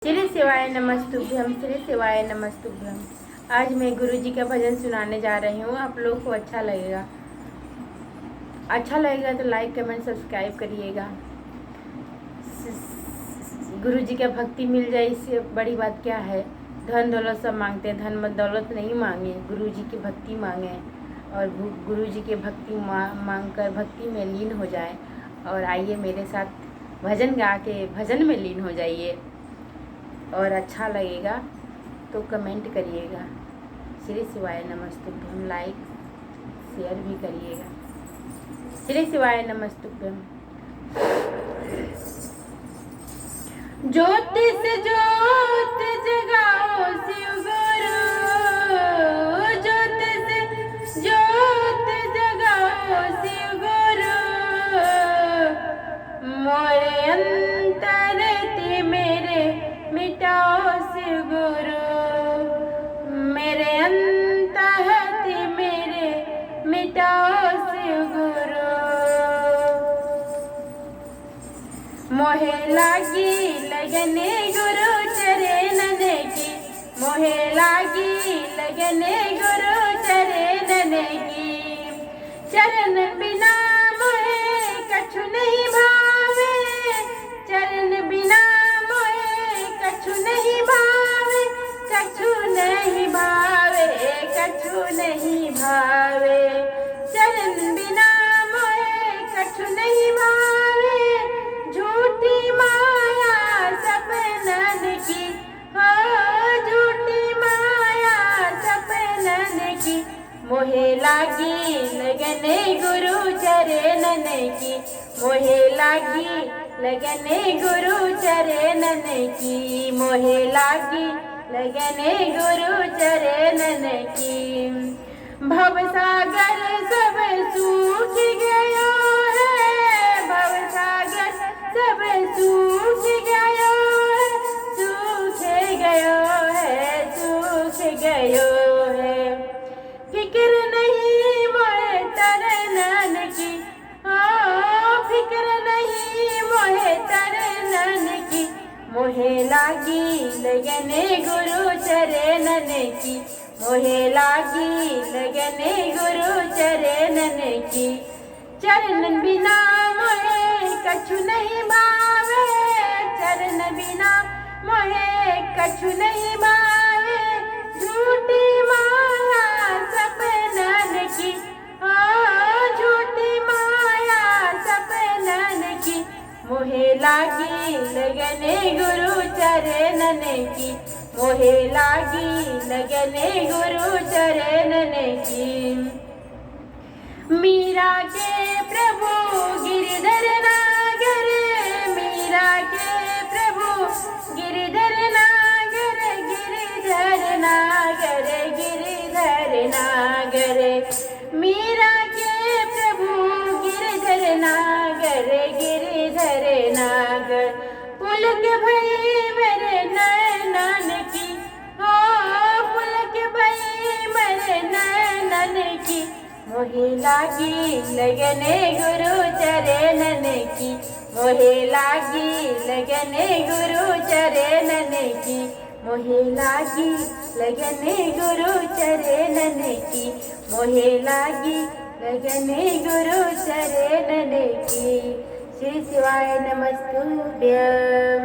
श्री शिवाय नमस्तुभ्यम, श्री शिवाय नमस्तुभ्यम। आज मैं गुरु जी का भजन सुनाने जा रही हूँ। आप लोग को अच्छा लगेगा तो लाइक कमेंट सब्सक्राइब करिएगा। गुरु जी का भक्ति मिल जाए, इससे बड़ी बात क्या है। धन दौलत सब मांगते हैं, धन मत दौलत नहीं मांगे, गुरु जी की भक्ति मांगे और गुरु जी की भक्ति मांग कर भक्ति में लीन हो जाए। और आइए मेरे साथ भजन गा के भजन में लीन हो जाइए और अच्छा लगेगा तो कमेंट करिएगा। श्री शिवाय नमस्तुभ्यम, लाइक शेयर भी करिएगा। श्री शिवाय नमस्तुभ्यम। ज्योति से ज्योत जगाओ शिव गुरु, ज्योति से ज्योत जगाओ शिव गुरु, मोरे अंतर ते मेरे मिटाओ शिव गुरु, मेरे अंतहति मेरे मिटाओ शिव गुरु। मोहे लागी लगने गुरु चरणन की, मोहे लागी लगने गुरु चरणन की, चरण बिना मोहे कछु नहीं भावे, चरण बिना कछु नहीं भावे, कछु नहीं भावे, कछु नहीं भावे, चरण बिना मोहे कछु नहीं भावे। झूठी माया सपनन की, हो झूठी माया सपनन की, मोहे लागी लगने गुरु चरणन की, मोहे लागी लगने गुरु चरणन की, मोहे लागी लगने गुरु चरणन की। भवसागर सब सूख गयो है, भवसागर सब सूख गयो है, सूख गयो है, सूख गयो है। फिक्र नहीं मोहे तरनन की, फिक्र नहीं मोहे तरनन की, मोहे लागी लगने गुरु चरणन की, मोहे लागी लगने गुरु चरणन की, चरण बिना मोहे कछु नहीं भावे, चरण बिना मोहे कछु नहीं भावे। झूठी माया सपनन की, झूठी माया सपनन की, मोहे लागी लगने गुरु चरणन की, मोहे लागी लगने गुरु चरणन की। मीरा के प्रभु गिरधर नागर, मीरा के प्रभु गिरधर नागर, गिरधर नागर, गिरधर नागर, मीरा के प्रभु गिरधर नागर, गिरधर नागर। पुलक भई मेरे नैनन की, हो पुलक भई मेरे नैनन की, मोहे लागी लगने गुरु चरणन की, मोहे लागी लगने गुरु चरणन की, मोहे लागी लगने गुरु चरणन की, मोहे लागी लगने गुरु चरणन की। श्री शिवाय नमस्तुभ्यम।